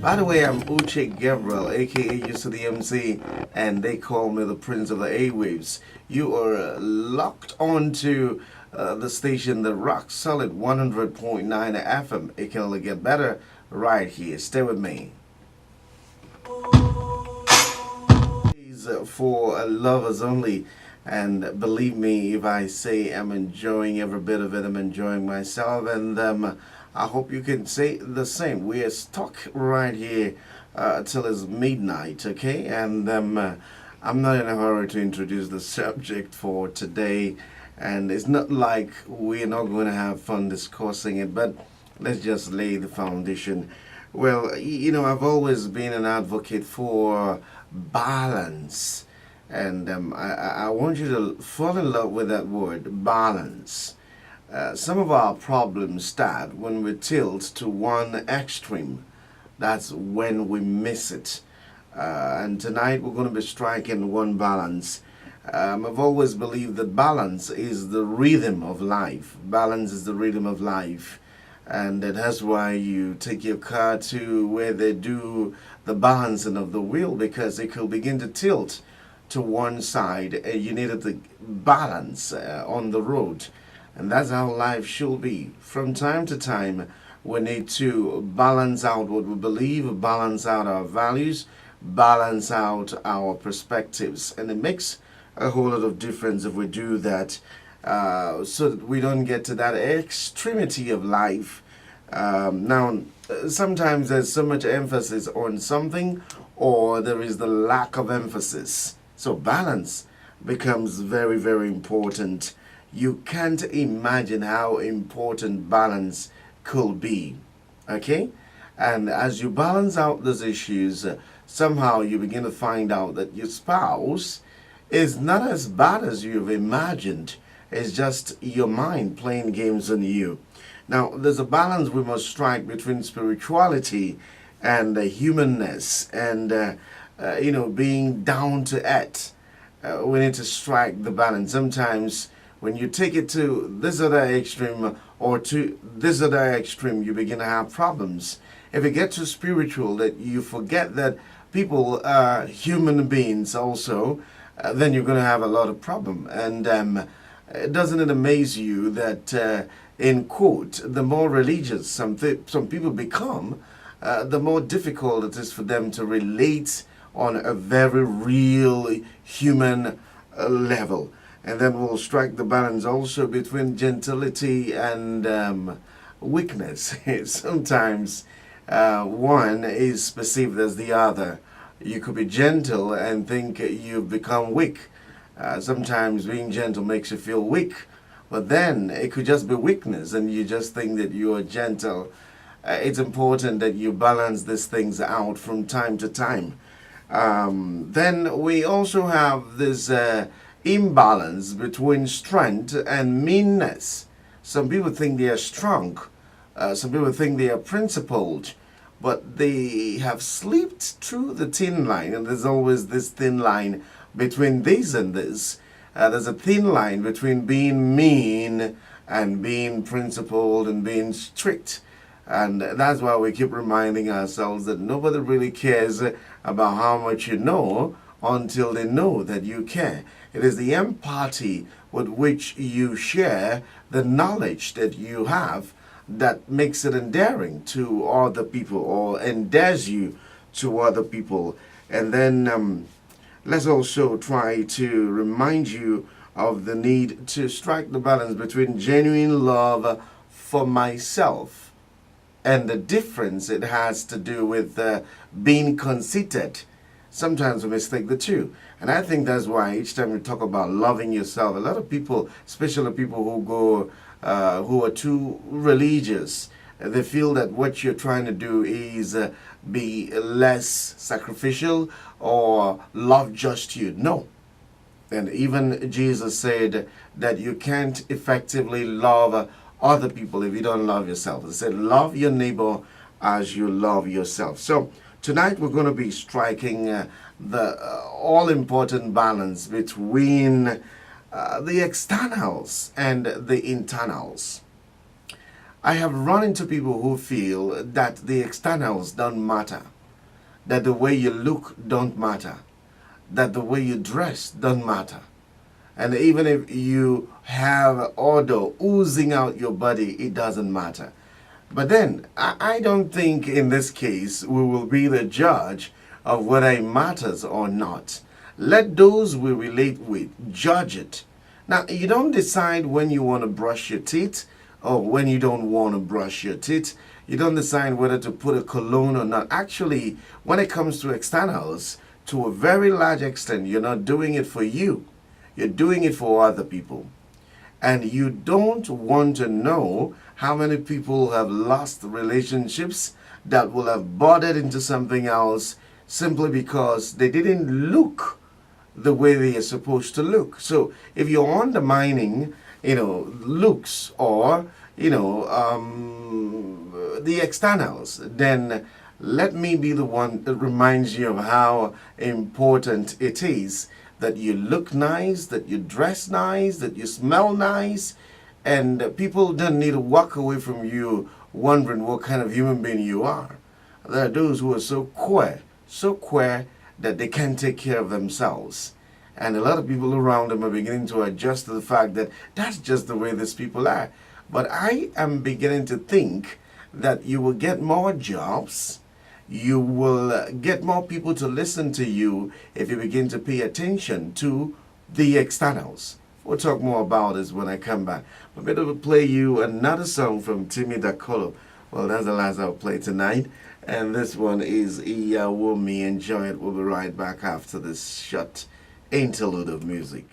By the way, I'm Uche Gabriel, aka Ucdmc, and they call me the Prince of the Airwaves. You are locked on to the station, the Rock Solid 100.9 FM. It can only get better right here. Stay with me. Is for lovers only. And believe me, if I say I'm enjoying every bit of it, I'm enjoying myself. And I hope you can say the same. We are stuck right here till it's midnight, okay? And I'm not in a hurry to introduce the subject for today. And it's not like we're not going to have fun discussing it, but let's just lay the foundation. Well, I've always been an advocate for balance. And I want you to fall in love with that word, balance. Some of our problems start when we tilt to one extreme. That's when we miss it. And tonight we're going to be striking one balance. I've always believed that balance is the rhythm of life. Balance is the rhythm of life. And that's why you take your car to where they do the balancing of the wheel, because it could begin to tilt to one side. You needed the balance on the road. And that's how life should be. From time to time, we need to balance out what we believe, balance out our values, balance out our perspectives. And it makes a whole lot of difference if we do that, so that we don't get to that extremity of life. Now, sometimes there's so much emphasis on something, or there is the lack of emphasis. So balance becomes very, very important. You can't imagine how important balance could be. Okay? And as you balance out those issues, somehow you begin to find out that your spouse is not as bad as you've imagined. It's just your mind playing games on you. Now, there's a balance we must strike between spirituality and humanness and being down to earth. We need to strike the balance. Sometimes when you take it to this other extreme or to this other extreme, you begin to have problems. If you get too spiritual, that you forget that people are human beings also, then you're going to have a lot of problem. And doesn't it amaze you that, in quote, the more religious some people become, the more difficult it is for them to relate on a very real human level. And then we'll strike the balance also between gentility and weakness. Sometimes one is perceived as the other. You could be gentle and think you've become weak. Sometimes being gentle makes you feel weak, but then it could just be weakness and you just think that you are gentle. It's important that you balance these things out from time to time. Then we also have this imbalance between strength and meanness. Some people think they are strong. Some people think they are principled. But they have slipped through the thin line. And there's always this thin line between this and this. There's a thin line between being mean and being principled and being strict. And that's why we keep reminding ourselves that nobody really cares about how much you know until they know that you care. It is the empathy with which you share the knowledge that you have that makes it endearing to other people or endears you to other people. And then let's also try to remind you of the need to strike the balance between genuine love for myself and the difference it has to do with being conceited. Sometimes we mistake the two. And I think that's why each time we talk about loving yourself, a lot of people, especially people who are too religious, they feel that what you're trying to do is be less sacrificial or love just you. No. And even Jesus said that you can't effectively love other people if you don't love yourself. He said, love your neighbor as you love yourself. So tonight we're going to be striking the all-important balance between the externals and the internals. I have run into people who feel that the externals don't matter, that the way you look don't matter, that the way you dress don't matter. And even if you have odor oozing out your body, it doesn't matter. But then, I don't think in this case we will be the judge of whether it matters or not. Let those we relate with judge it. Now, you don't decide when you want to brush your teeth or when you don't want to brush your teeth. You don't decide whether to put a cologne or not. Actually, when it comes to externals, to a very large extent, you're not doing it for you. You're doing it for other people. And you don't want to know how many people have lost relationships that will have budded into something else simply because they didn't look the way they are supposed to look. So if you're undermining, looks or, the externals, then let me be the one that reminds you of how important it is that you look nice, that you dress nice, that you smell nice, and people don't need to walk away from you wondering what kind of human being you are. There are those who are so queer that they can't take care of themselves. And a lot of people around them are beginning to adjust to the fact that that's just the way these people are. But I am beginning to think that you will get more jobs, you will get more people to listen to you if you begin to pay attention to the externals. We'll talk more about this when I come back. I'm going to play you another song from Timmy Dakolo. Well, that's the last I'll play tonight. And this one is Iya Wumi. Enjoy it. We'll be right back after this short interlude of music.